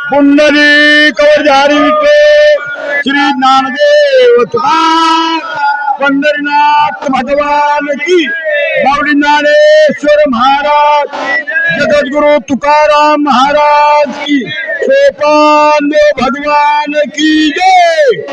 पुंडलिक वरधारी विठ्ठल श्री ज्ञानदेव तुकाराम पंढरीनाथ भगवान की, माऊली ज्ञानेश्वर महाराज, जगद्गुरु तुकाराम महाराज की, सोपान भगवान की जय।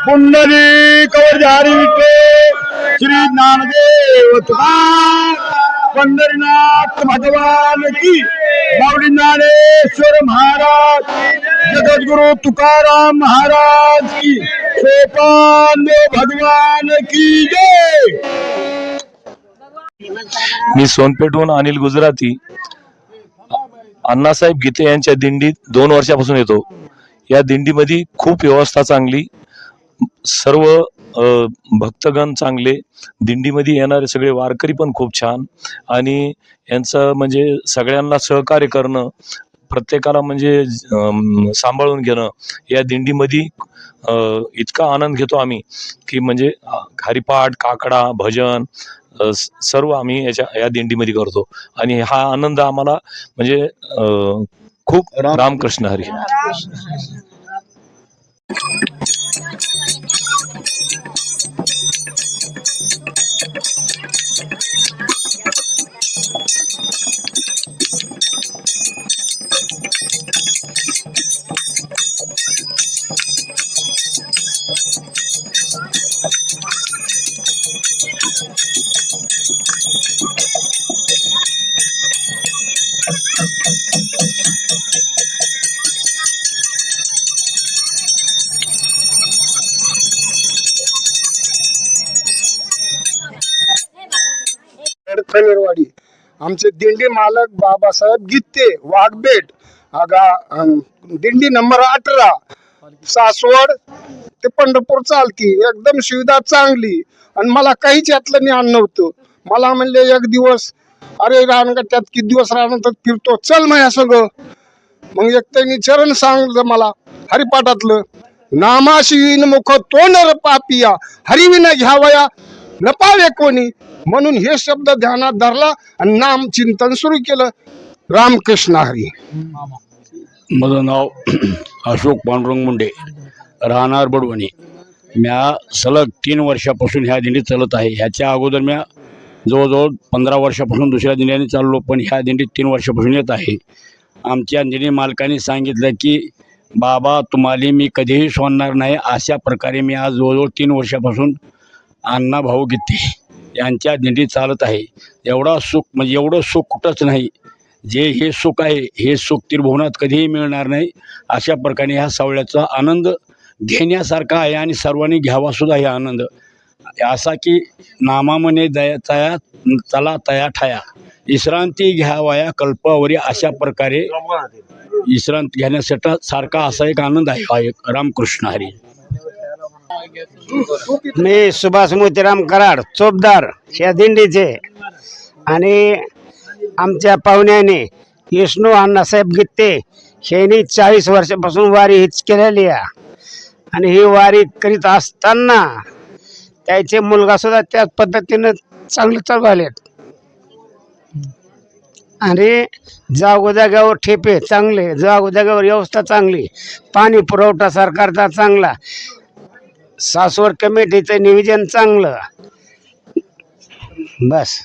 पुंडलिक वरधारी विठ्ठल श्री ज्ञानदेव तुकाराम पंढरीनाथ भगवान की, माऊली ज्ञानेश्वर महाराज, जगद्गुरु तुकाराम महाराज की, सोपान भगवान की जय। मी सोनपेठहून अनिल गुजराती अण्णासाहेब गीते यांच्या दिंडीत 2 वर्षापासून येतो। या दिंडीमध्ये खूप व्यवस्था चांगली, सर्व भक्तगण चांगले, दिंडीमध्ये येणारे सगळे वारकरी पण खूप छान, आणि यांचं म्हणजे सगळ्यांना सहकार्य करणं, प्रत्येकाला म्हणजे सांभाळून घेणं, या दिंडीमध्ये इतका आनंद घेतो आम्ही की म्हणजे हरिपाठ, काकडा, भजन सर्व आम्ही या दिंडीमध्ये करतो, आणि हा आनंद आम्हाला म्हणजे खूप रामकृष्ण हरी। खनेरवाडी आमचे दिंडी मालक बाबासाहेब गीते वाघबेट, दिंडी नंबर 18, सासवड ते पंढरपूर चालती, एकदम सुविधा चांगली, आणि मला काहीच यातलं ज्ञान नव्हतं। मला म्हणले एक दिवस, अरे रानगट्ट्यात किती दिवस राहणार फिरतो, चल माझ्या सगळं। मग एक त्यांनी चरण सांगितलं मला हरिपाठातलं, नामाशी मुख तो नर पापिया, हरिविना घ्यावया न पावे कोणी, म्हणून हे शब्द ध्यानात धरला आणि नाम चिंतन सुरू केलं। रामकृष्ण हरी। माझं नाव अशोक पांडुरंग मुंडे, राहणार बडवणी। म्या सलग 3 वर्षापासून ह्या दिंडीत चालत आहे। ह्याच्या अगोदर म्या जवळजवळ 15 वर्षापासून दुसऱ्या दिंडीने चाललो, पण ह्या दिंडीत 3 वर्षापासून येत आहे। आमच्या दिंडी मालकाने सांगितलं की बाबा तुम्हाला मी कधीही सोडणार नाही, अशा प्रकारे मी आज जवळजवळ 3 वर्षापासून अण्णा भाऊ गीते यांच्या दिंडीत चालत आहे। एवढा सुख म्हणजे एवढं सुख कुठंच नाही, जे हे सुख आहे हे सुख त्रिभुवनात कधीही मिळणार नाही। अशा प्रकारे ह्या सावळ्याचा आनंद घेण्यासारखा आहे, आणि सर्वांनी घ्यावा सुद्धा हे आनंद असा की नामामने दया चला तया ठाया, विश्रांती घ्यावया कल्पावरी, अशा प्रकारे विश्रांती घेण्यासाठी सारखा असा एक आनंद आहे हा एक। रामकृष्ण हरी। मी सुभाष मोतीराम कराड चोपदार या दिंडीचे, आणि आमच्या पाहुण्याने विष्णू अण्णासाहेब गीते ह्यांनी 40 वर्षापासून वारी हीच केलेली आहे आणि ही वारी करीत असताना त्याचे मुलगा सुद्धा त्याच पद्धतीनं चांगले चालू आलेत आणि जागोजाग्यावर ठेपे चांगले, जागोजाग्यावर व्यवस्था चांगली, पाणी पुरवठा सरकारचा चांगला, सासवड कमिटीचं नियोजन चांगलं. बस.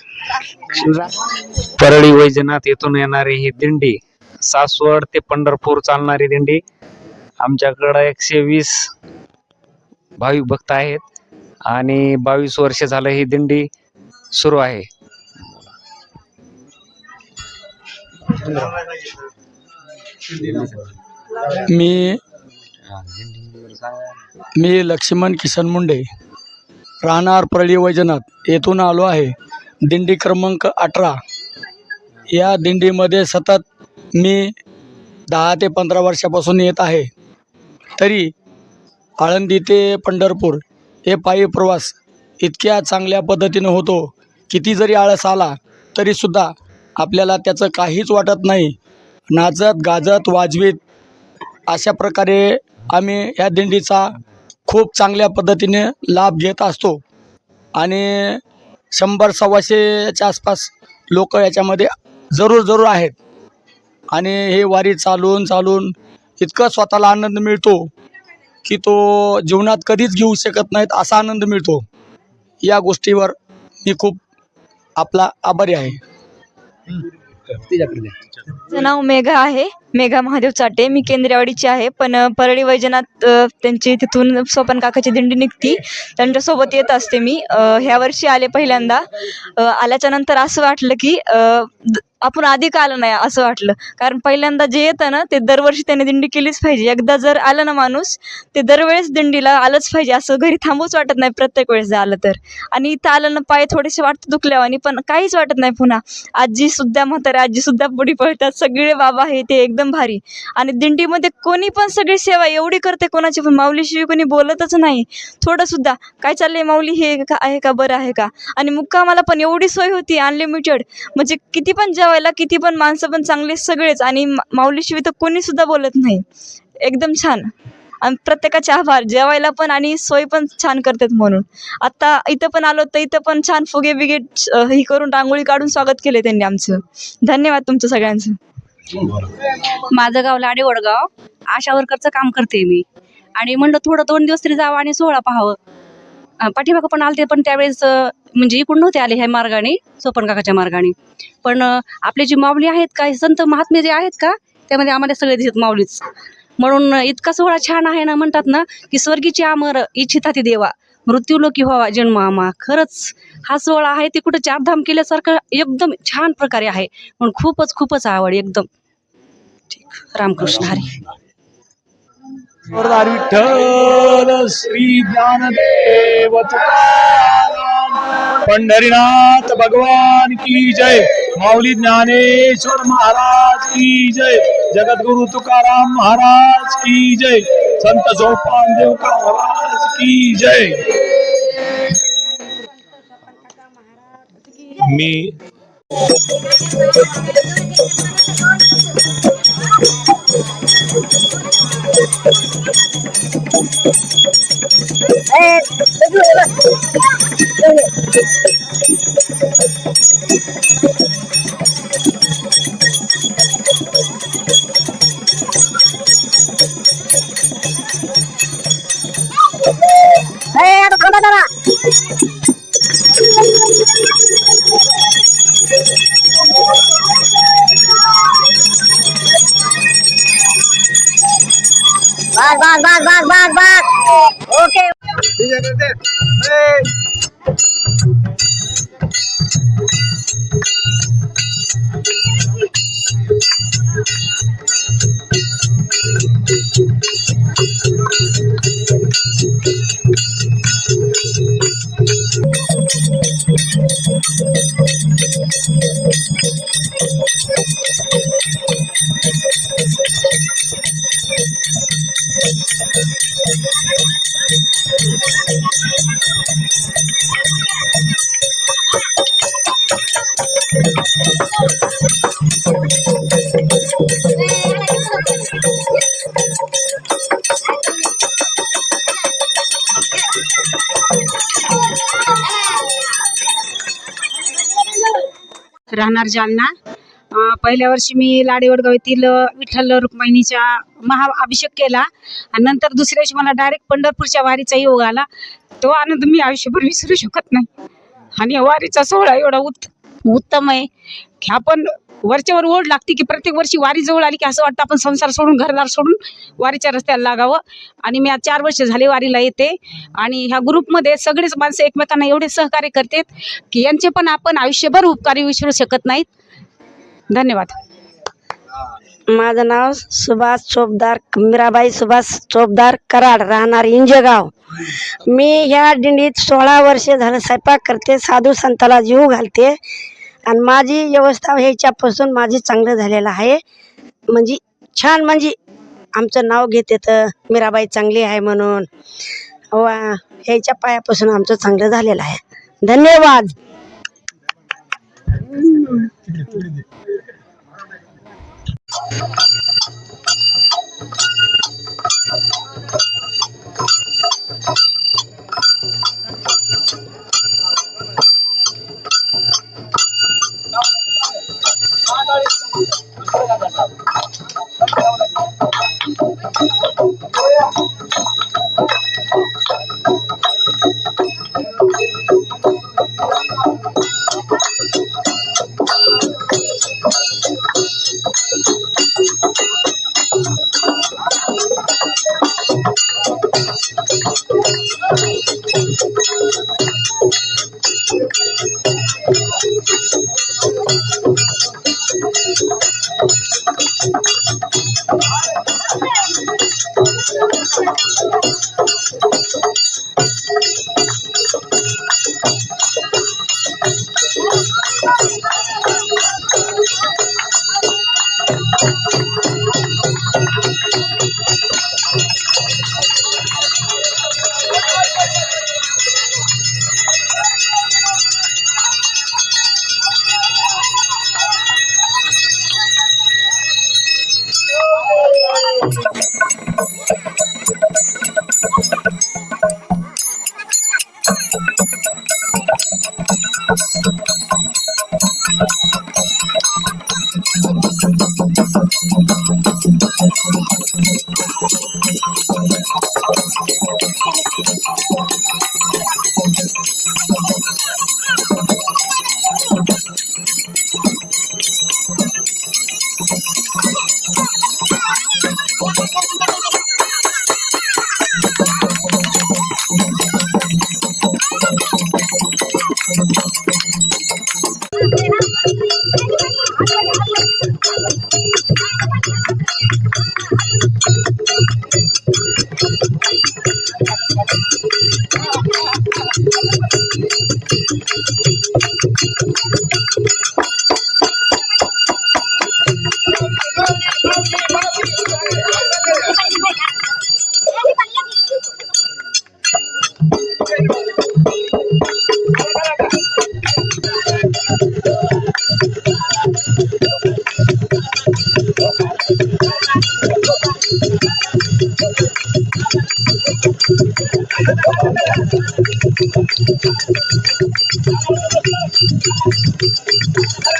परळी वैजनाथ येथून येणारी ही दिंडी सासवड ते पंढरपूर चालणारी दिंडी. आमच्याकडं 120 भाविक भक्त आहेत आणि 22 वर्ष झालं ही दिंडी सुरू आहे. मी लक्ष्मण किसन मुंडे राहणार परळी वैजनाथ येथून आलो आहे. दिंडी क्रमांक 18. या दिंडीमध्ये सतत मी 10 ते 15 वर्षापासून येत आहे. तरी आळंदी ते पंढरपूर हे पायी प्रवास इतक्या चांगल्या पद्धतीनं होतो. किती जरी आळस आला तरीसुद्धा आपल्याला त्याचं काहीच वाटत नाही. नाचत गाजत वाजवीत अशा प्रकारे आम्ही या दिंडीचा खूप चांगल्या पद्धतीने लाभ घेत असतो आणि 100-125च्या आसपास लोक याच्यामध्ये जरूर आहेत आणि हे वारी चालून इतकं स्वतःला आनंद मिळतो की तो जीवनात कधीच घेऊ शकत नाहीत असा आनंद मिळतो. या गोष्टीवर मी खूप आपला आभारी आहे. माझं नाव मेघा आहे, मेघा महादेव चाटे. मी केंद्रेवाडीची आहे, पण परळी वैजनाथ त्यांची तिथून सोपन काकाची दिंडी निघती, त्यांच्यासोबत येत असते मी. ह्या वर्षी आले पहिल्यांदा. आल्याच्या नंतर असं वाटलं की आपण आधी का आलं नाही असं वाटलं, कारण पहिल्यांदा जे येतं ना ते दरवर्षी त्याने दिंडी केलीच पाहिजे. एकदा जर आलं ना माणूस ते दरवेळेस दिंडीला आलंच पाहिजे, असं घरी थांबूच वाटत नाही प्रत्येक वेळेस जर आलं तर. आणि इथं आलं ना पाय थोडेसे वाटतं दुखल्यावानी, पण काहीच वाटत नाही. पुन्हा आजी सुद्धा, म्हातारे आजी सुद्धा पुढे पळतात, सगळे बाबा आहे ते एकदम भारी. आणि दिंडीमध्ये कोणी पण सगळी सेवा एवढी करते, कोणाची पण माऊलीशिवाय कोणी बोलतच नाही थोडं सुद्धा. काय चाललंय माऊली, हे आहे का, बरं आहे का. आणि मुक्कामाला पण एवढी सोय होती अनलिमिटेड, म्हणजे किती पण जेवायला, किती पण माणसं पण चांगले सगळेच, आणि माऊलीशिवाय तर कोणी सुद्धा बोलत नाही. एकदम छान. आणि प्रत्येकाचे आभार, जेवायला पण आणि सोय पण छान करतात. म्हणून आता इथं पण आलो तर इथं पण छान फुगे बिगे ही करून रांगोळी काढून स्वागत केले त्यांनी आमचं. धन्यवाद तुमचं सगळ्यांचं. माझं गाव लाडे वडगाव. आशा वर्करचं काम करते मी आणि म्हणलं थोडं 2 दिवस तरी जावं आणि सोहळा पाहावं. पाठीमागं पण आलते, पण त्यावेळेस म्हणजे इकडून नव्हते आले ह्या मार्गाने, सोपन काकाच्या मार्गाने. पण आपले जी माऊली आहेत का, संत महात्मे जे आहेत का, त्यामध्ये आम्हाला सगळे दिसत माऊलीच. म्हणून इतका सोहळा छान आहे ना, म्हणतात ना की स्वर्गीची आमर इच्छिता ती देवा, मृत्यूलोकी व्हावा जन्म आम्हा. खरंच हा सोहळा आहे ते कुठं चारधाम केल्यासारखं एकदम छान प्रकारे आहे. म्हणून खूपच आवड एकदम. ठीक. रामकृष्ण हरी. विठ्ठल श्री ज्ञानदेव तुकाराम पंढरीनाथ भगवान की जय. माऊली ज्ञानेश्वर महाराज की जय. जगद्गुरु तुकाराम महाराज की जय. संत सोपान देव महाराज की जय. मी ओके. Hey! राहणार जालना. पहिल्या वर्षी मी लाडेवडगाव येथील विठ्ठल रुक्मिणीच्या महाअभिषेक केला आणि नंतर दुसऱ्या वर्षी मला डायरेक्ट पंढरपूरच्या वारीचा योग आला. तो आनंद मी आयुष्यभर विसरू शकत नाही. आणि या वारीचा सोहळा एवढा उत्तम आहे की आपण वरच्यावर ओढ लागते की प्रत्येक वर्षी वारी जवळ आली की असं वाटतं आपण संसार सोडून घरदार सोडून वारीच्या रस्त्याला लागावं. आणि मी आज 4 वर्ष झाले वारीला येते आणि ह्या ग्रुपमध्ये सगळेच माणसं एकमेकांना एवढे सहकार्य करतात की यांचे पण आपण आयुष्यभर उपकारी विसरू शकत नाहीत. धन्यवाद. माझं नाव सुभाष चोपदार, मीराबाई सुभाष चोपदार कराड, राहणार इंजगाव. मी ह्या दिंडीत 16 वर्षे झालं स्वयंपाक करते, साधू संताला जीव घालते आणि माझी व्यवस्था ह्याच्यापासून माझी चांगलं झालेलं आहे. म्हणजे छान, म्हणजे आमचं नाव घेते तर मीराबाई चांगली आहे म्हणून ह्याच्या पायापासून आमचं चांगलं झालेलं आहे. धन्यवाद.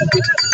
Thank you.